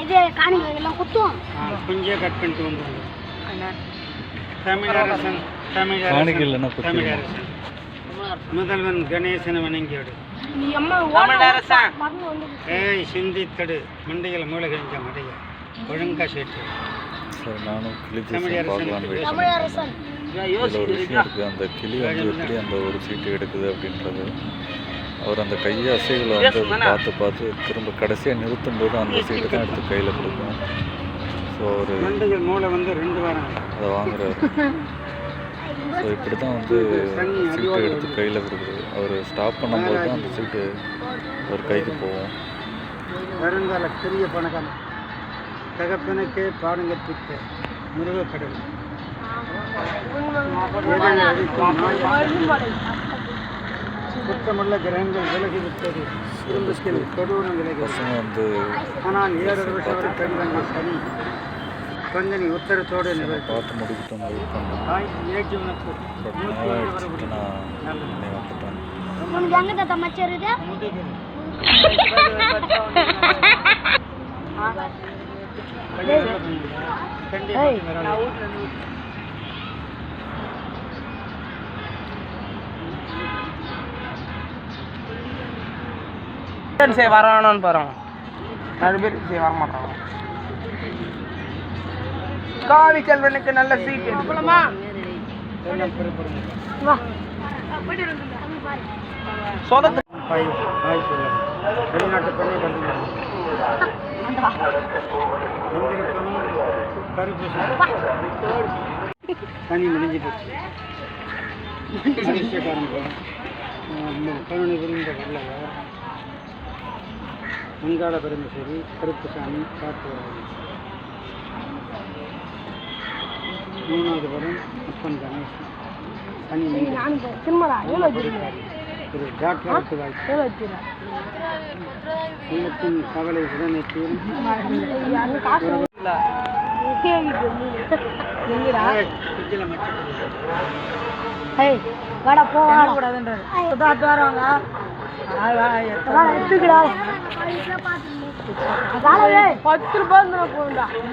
இதே காணிக்கை எல்லாம் குத்துவோம். கொஞ்சம் கட் பண்ணிட்டு வந்துடுங்க. முதல்வன் கணேசனை வணங்கியோடு. ஏய் சிந்தித்தடு மண்டைகளை மூளை கழிஞ்ச மடைய ஒழுங்கா சேர்த்து. நானும் கிளி பார்க்கலான்னு ஒரு விஷயம் இருக்குது. அந்த கிளி வந்து எப்படி அந்த ஒரு சீட்டு எடுக்குது அப்படின்றது அவர் அந்த கையை அசைகளை வந்து பார்த்து பார்த்து திரும்ப கடைசியாக நிறுத்தும் போது அந்த சீட்டு தான் எடுத்து கையில் கொடுக்கும். ஸோ ஒரு மண்டைகள் மூளை வந்து 2 வாரம் அதை வாங்குறாரு. ஸோ இப்படி தான் வந்து சீட்டை எடுத்து கையில் கொடுக்குறது. அவர் ஸ்டாப் பண்ணும்போது தான் அந்த சீட்டு ஒரு கைக்கு போகும். வருங்கால பெரிய பணக்கான தகப்பனுக்கே பாடம் கற்பித்த முருகக்கடவுள் குற்றமுள்ள கிரகங்கள் விலகிவிட்டது. குடும்பத்தில் கொடூரம் விலகி வந்து ஆனால் 7 வருஷம் பெண்கள் சனி கொஞ்சம் உத்தரத்தோடு பார்த்து முடிக்கிட்டோம். வரணும்னு போகிறோம். 4 பேர் வர மாட்டாங்க. காவி செல்வனுக்கு நல்ல சீட் எடுக்கலாமா? வெளிநாட்டு பெண்ணை கருப்பு தனி முடிஞ்சு போச்சு. கருணை புரிந்த வல்லவர் அங்காள பரமேஸ்வரி கருப்புசாமி காட்டு வராது. 3வது வரம் அப்பன் கணேசன் சனி திரு டாக்டருக்கு வாய்ப்பு. உள்ளத்தின் கவலை உடனே தீரும். ₹10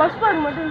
பஸ் மட்டும்